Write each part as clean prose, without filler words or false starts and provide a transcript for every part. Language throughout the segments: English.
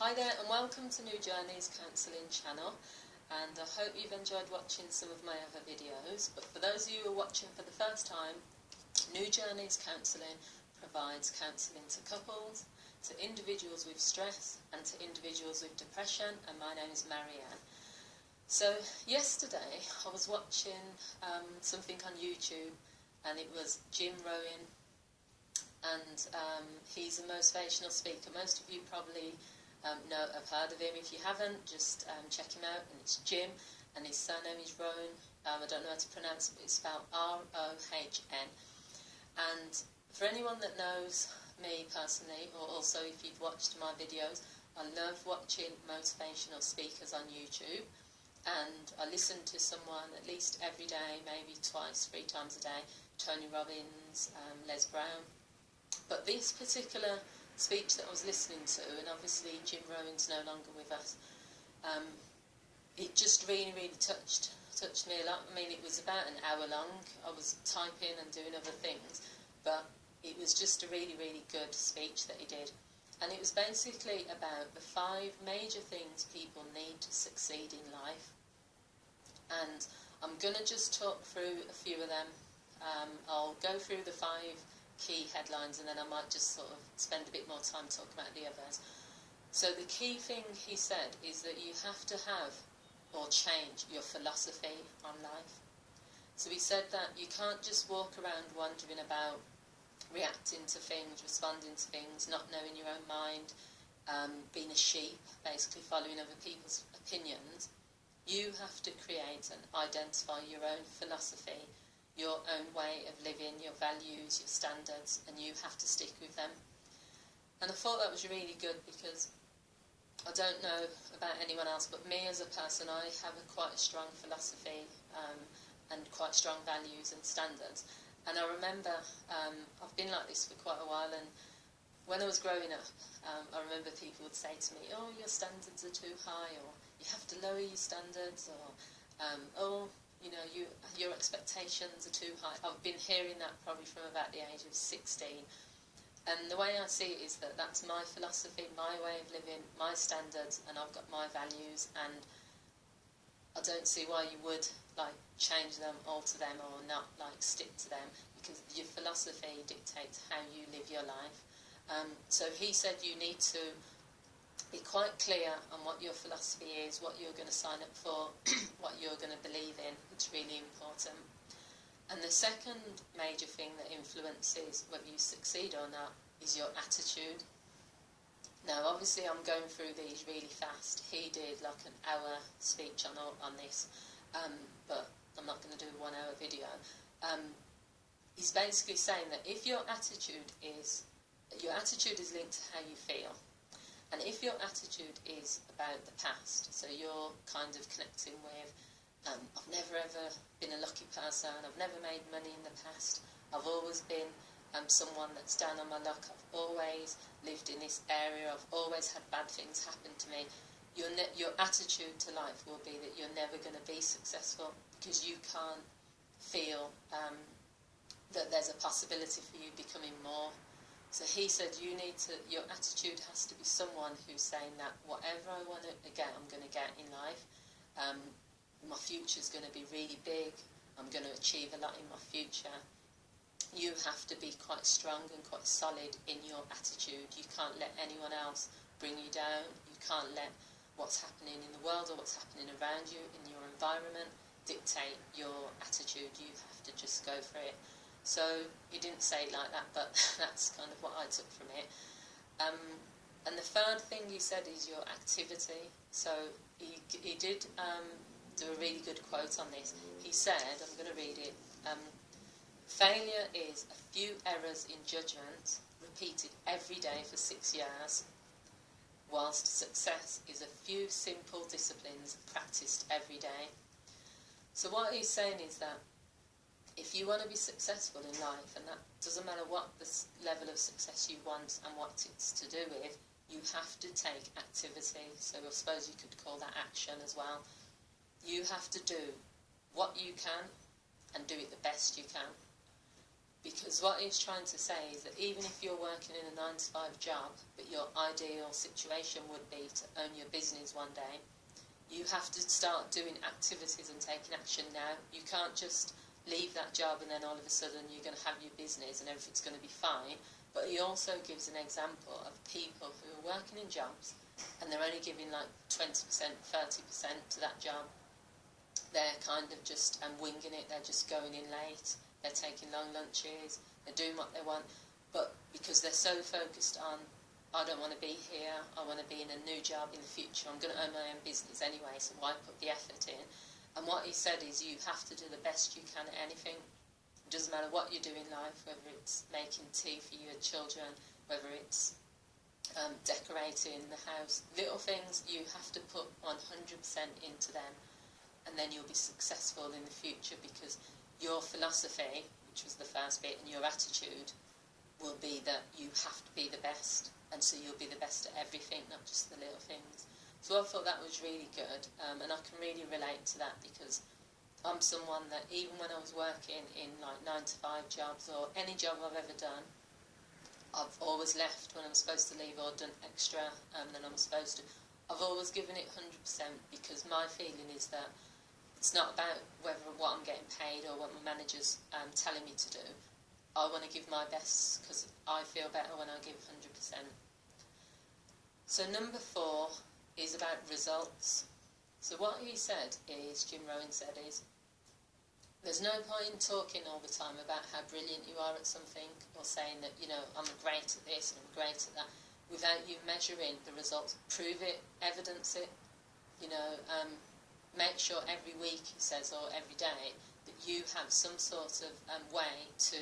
Hi there and welcome to New Journeys Counselling channel, and I hope you've enjoyed watching some of my other videos, but for those of you who are watching for the first time, New Journeys Counselling provides counselling to couples, to individuals with stress and to individuals with depression, and my name is Marianne. So yesterday I was watching something on YouTube, and it was Jim Rohn, and he's a motivational speaker. Most of you probably have heard of him. If you haven't, just check him out. And it's Jim, and his surname is Rohn. I don't know how to pronounce it, but it's spelled R-O-H-N. And for anyone that knows me personally, or also if you've watched my videos, I love watching motivational speakers on YouTube. And I listen to someone at least every day, maybe twice, 3 times a day. Tony Robbins, Les Brown. But this particular speech that I was listening to, and obviously Jim Rohn's no longer with us, it just really touched me a lot. I mean, it was about an hour long. I was typing and doing other things, but it was just a really good speech that he did. And it was basically about the 5 major things people need to succeed in life. And I'm going to just talk through a few of them. I'll go through the 5 key headlines, and then I might just sort of spend a bit more time talking about the others. So the key thing he said is that you have to have or change your philosophy on life. So he said that you can't just walk around wondering about reacting to things, responding to things, not knowing your own mind, being a sheep, basically following other people's opinions. You have to create and identify your own philosophy, your own way of living, your values, your standards, and you have to stick with them. And I thought that was really good, because I don't know about anyone else, but me as a person, I have quite a strong philosophy and quite strong values and standards. And I remember I've been like this for quite a while, and when I was growing up, I remember people would say to me, oh, your standards are too high, or you have to lower your standards, or oh, you know, your expectations are too high. I've been hearing that probably from about the age of 16. And the way I see it is that that's my philosophy, my way of living, my standards, and I've got my values, and I don't see why you would change them, alter them, or not stick to them, because your philosophy dictates how you live your life. So he said you need to be quite clear on what your philosophy is, what you're going to sign up for, what you're going to believe in. It's really important. And the second major thing that influences whether you succeed or not is your attitude. Now, obviously, I'm going through these really fast. He did like an hour speech on this, but I'm not going to do a 1-hour video. He's basically saying that if your attitude is linked to how you feel, and if your attitude is about the past, so you're kind of connecting with, I've never ever been a lucky person, I've never made money in the past, I've always been someone that's down on my luck, I've always lived in this area, I've always had bad things happen to me, your attitude to life will be that you're never going to be successful, because you can't feel that there's a possibility for you becoming more. So he said your attitude has to be someone who's saying that whatever I want to get, I'm going to get in life. My future's going to be really big. I'm going to achieve a lot in my future. You have to be quite strong and quite solid in your attitude. You can't let anyone else bring you down. You can't let what's happening in the world or what's happening around you in your environment dictate your attitude. You have to just go for it. So he didn't say it like that, but that's kind of what I took from it. And the third thing he said is your activity. So he did do a really good quote on this. He said, I'm going to read it, failure is a few errors in judgment repeated every day for 6 years, whilst success is a few simple disciplines practiced every day. So what he's saying is that if you want to be successful in life, and that doesn't matter what the level of success you want and what it's to do with, you have to take activity. So I suppose you could call that action as well. You have to do what you can and do it the best you can. Because what he's trying to say is that even if you're working in a 9 to 5 job, but your ideal situation would be to own your business one day, you have to start doing activities and taking action now. You can't just leave that job and then all of a sudden you're going to have your business and everything's going to be fine. But he also gives an example of people who are working in jobs and they're only giving like 20%, 30% to that job. They're kind of just winging it, they're just going in late, they're taking long lunches, they're doing what they want, but because they're so focused on, I don't want to be here, I want to be in a new job in the future, I'm going to own my own business anyway, so why put the effort in? And what he said is you have to do the best you can at anything. It doesn't matter what you do in life, whether it's making tea for your children, whether it's decorating the house, little things, you have to put 100% into them, and then you'll be successful in the future, because your philosophy, which was the first bit, and your attitude will be that you have to be the best, and so you'll be the best at everything, not just the little things. So I thought that was really good, and I can really relate to that, because I'm someone that even when I was working in like 9 to 5 jobs or any job I've ever done, I've always left when I'm supposed to leave or done extra than I'm supposed to. I've always given it 100%, because my feeling is that it's not about what I'm getting paid or what my manager's telling me to do. I want to give my best because I feel better when I give 100%. So number 4 is about results. So what he said is, Jim Rohn said is, there's no point in talking all the time about how brilliant you are at something, or saying that, you know, I'm great at this and I'm great at that, without you measuring the results. Prove it, evidence it, you know, make sure every week, he says, or every day, that you have some sort of way to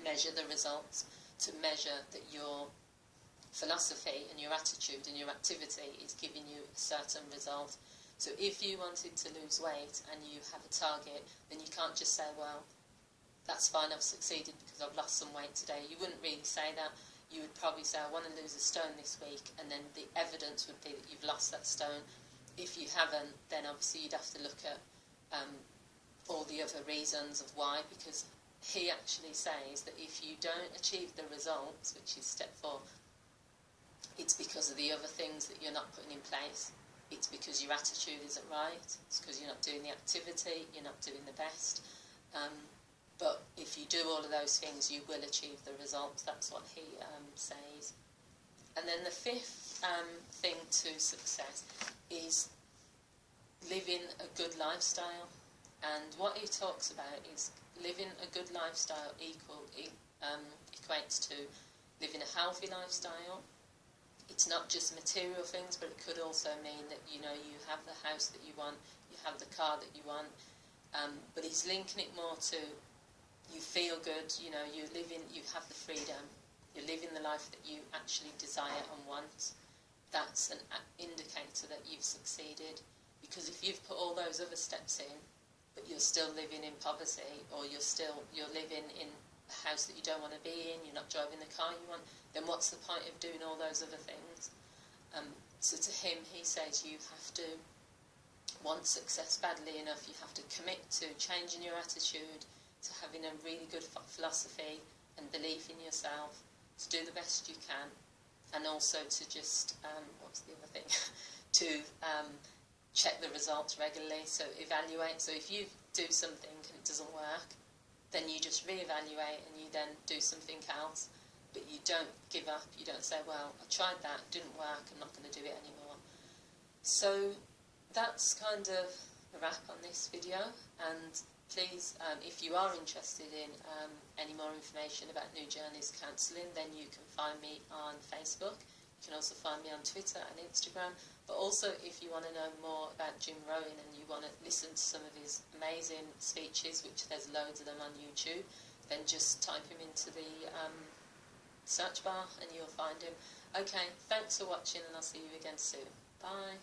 measure the results, to measure that your philosophy and your attitude and your activity is giving you a certain result. So if you wanted to lose weight and you have a target, then you can't just say, well, that's fine, I've succeeded because I've lost some weight today. You wouldn't really say that. You would probably say, I want to lose a stone this week, and then the evidence would be that you've lost that stone. If you haven't, then obviously you'd have to look at all the other reasons of why, because he actually says that if you don't achieve the results, which is step 4, it's because of the other things that you're not putting in place. It's because your attitude isn't right, it's because you're not doing the activity, you're not doing the best. But if you do all of those things, you will achieve the results. That's what he says. And then the 5th thing to success is living a good lifestyle. And what he talks about is living a good lifestyle equates to living a healthy lifestyle. It's not just material things, but it could also mean that, you know, you have the house that you want, you have the car that you want. But he's linking it more to you feel good, you know, you have the freedom, you're living the life that you actually desire and want. That's an indicator that you've succeeded. Because if you've put all those other steps in, but you're still living in poverty, or you're living in a house that you don't want to be in, you're not driving the car you want, then what's the point of doing all those other things? So to him, he says you have to want success badly enough, you have to commit to changing your attitude, to having a really good philosophy and belief in yourself, to do the best you can, and also to just, what's the other thing, to check the results regularly, so evaluate. So if you do something and it doesn't work, then you just reevaluate and you then do something else, but you don't give up, you don't say, well, I tried that, it didn't work, I'm not going to do it anymore. So that's kind of a wrap on this video, and please, if you are interested in any more information about New Journeys Counselling, then you can find me on Facebook. You can also find me on Twitter and Instagram. But also, if you want to know more about Jim Rohn and you want to listen to some of his amazing speeches, which there's loads of them on YouTube, then just type him into the search bar and you'll find him. Okay, thanks for watching, and I'll see you again soon. Bye.